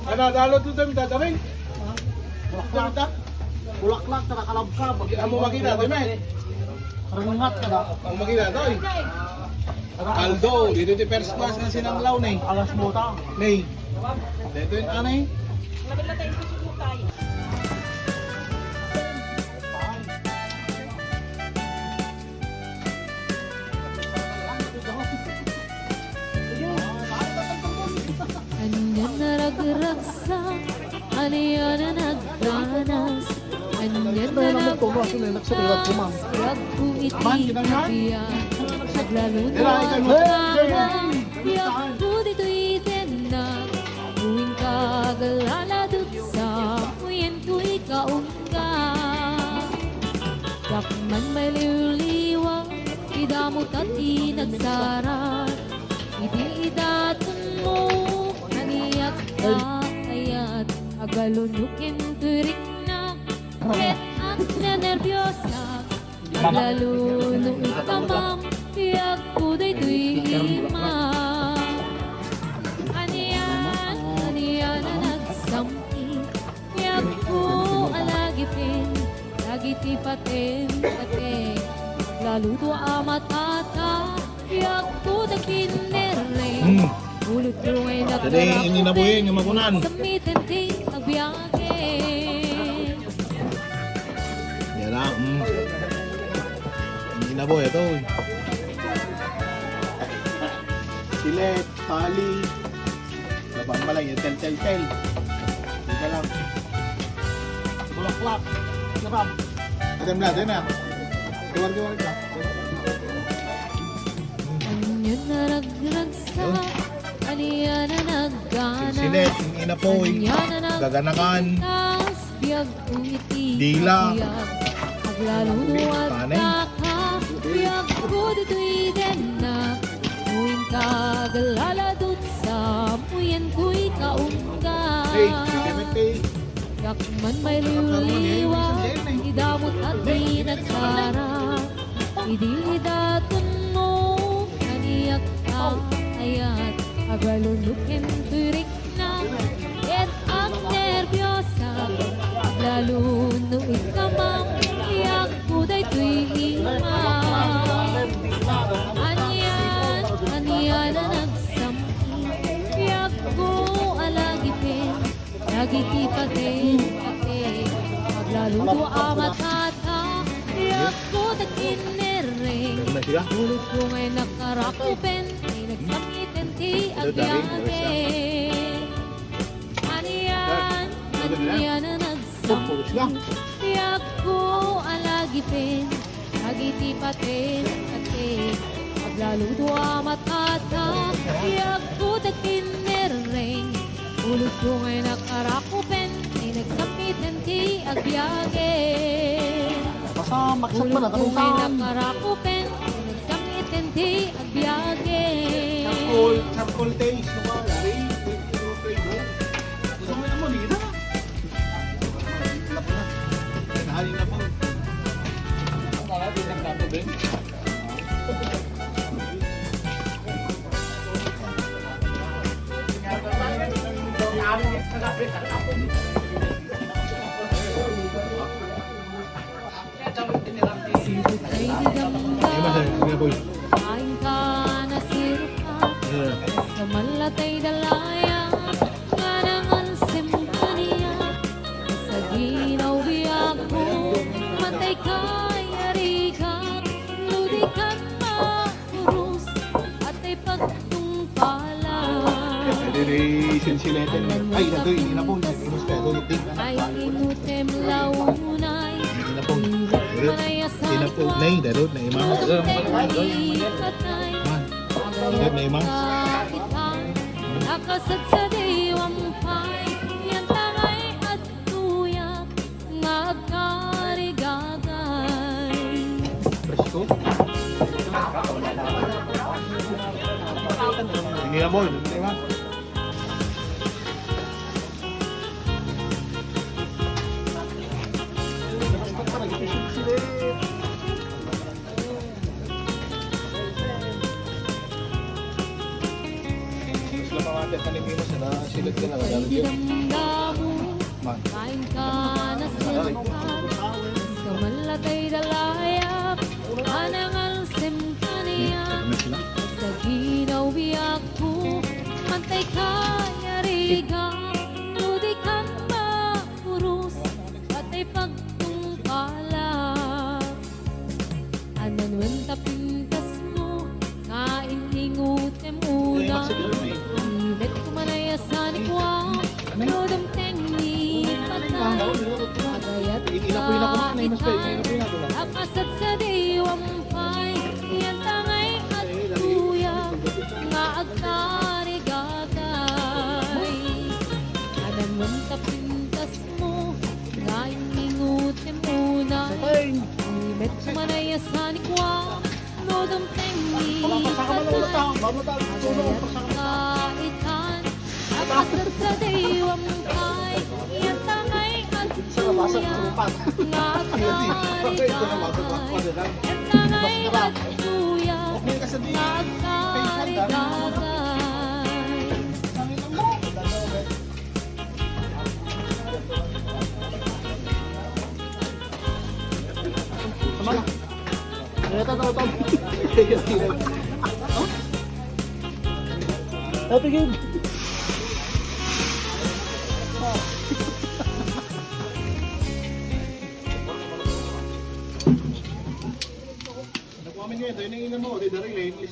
Ano, dalo to dami dadaming? Bulaklak na nakalabkab. Amo makina to men. Rengat ka na. Ang makina to. Aldo, dito di first class na sinanglaw ni. Alas mo ta. Ni. Dito yung anay. Andyan na ragragsak, ano yan na nagdanas. Andyan na nagdanas, yag ko itinabiyan. Naglalo na ang yag ko dito'y tenak. Tuwing kagalalad sa muyen ko'y kaungga. Yakman may liwliwang, idamot at inagsarat. Idi-idatun mo, naniyak ka kayat. Agalunukin turik na, ket at na nervyosa. Aglaluno ikamam, yak ko day'y imam. Aniyan na nagsampi, yak ko alagipin, lagiti paten, laluto amat ata, yak ko dakinereng. Ulit ko ay Jadi ini na buhin yung makunan. Samitin di agbiyahe. Yan na. Hindi na buhay ito. Silet, tali. Labang pa lang yung tel. Hindi lang. Bulaklak. Nabab. Adam na, din na. Kiwar ka. Anyan na nagragsak, aniyan na nagganas. Silet, yung inapoy. Gaganakan. Biyag umiti. Dila. Aglalo at Panay. naka. Biyag ko dito'y denak. Muin kagalaladot sa muyen ko'y kaungga. Yakman may liwliwa, idamot at may nagsara. Ididatun mo, naniyak ka ayat. Agalunukin turik na, ket ang nervyosa. Lalo no ikamam, iyak ko day'y imam. Aniyan na nagsampi, iyak ko alagipin. Lagiti paten, aglaluto amat ata, iyak ko dakinereng. Ulit ko ngay nakarakupen, ay nagsamitin ti agbiyahe. Aniyan na nagsampi, iyak ko alagipin. Lagiti paten, aglaluto amat ata, iyak ko dakinereng. Ulit ko ngay nakarakupen, ay nagsamitin ti agbiyahe. Basta maksak pa na Ulit ko ngay kanutan. nakarakupen, ay nagsamitin ti agbiyahe. Charcoal taste. Gusto mo naman, hindi na. Nahali na po. Sibot ay digamba, kain ka na sirupa. Sa malatay dalaya, nga nangan simpanya. Sa ginaw biyak mo, matay kay arikat. Ludikan makurus, at ay pagtungpalan. Sinsilete. Ay, ito yung inapoy. Kumusta ito? Ay inutem launay, Inapoy. Nay, darot na imang. Darot na imang. Nakasad sa diwampay, yan tangay at tuyak, ngagkarigagay. Presko. Hindi na mo. Hindi na. lang mga ating kanimino sila. Silot ka lang. Ay dinamdamo, kain ka na silkan. Mas kamalatay dalayak, anangal simkaniya. Sa ginaw biyak ko, mantay kaya riga. Ludi kan mapurus, patay pagtungkala. Ananwan tapintas mo, kain hingutem una. Inet kumanayasan kwa, lodam tengi patay. Agayat kaitan, akasat sa diwang pay. Yan tangay at kuya, nga agtari gagay. Ananwan tapintas mo, kain hingutem una. Inet kumanayasan kwa, lodam tengi patay. Kaitan, akasat sa diwang pay. Yan tangay at kuya, nga agtari gagay. Yan tangay at kuya, Okay ka sa di. nga agtari gagay. Tama na. Ito. Happy game. Nakuha mo niya ito. Yun ang ina mo. Di dari lane.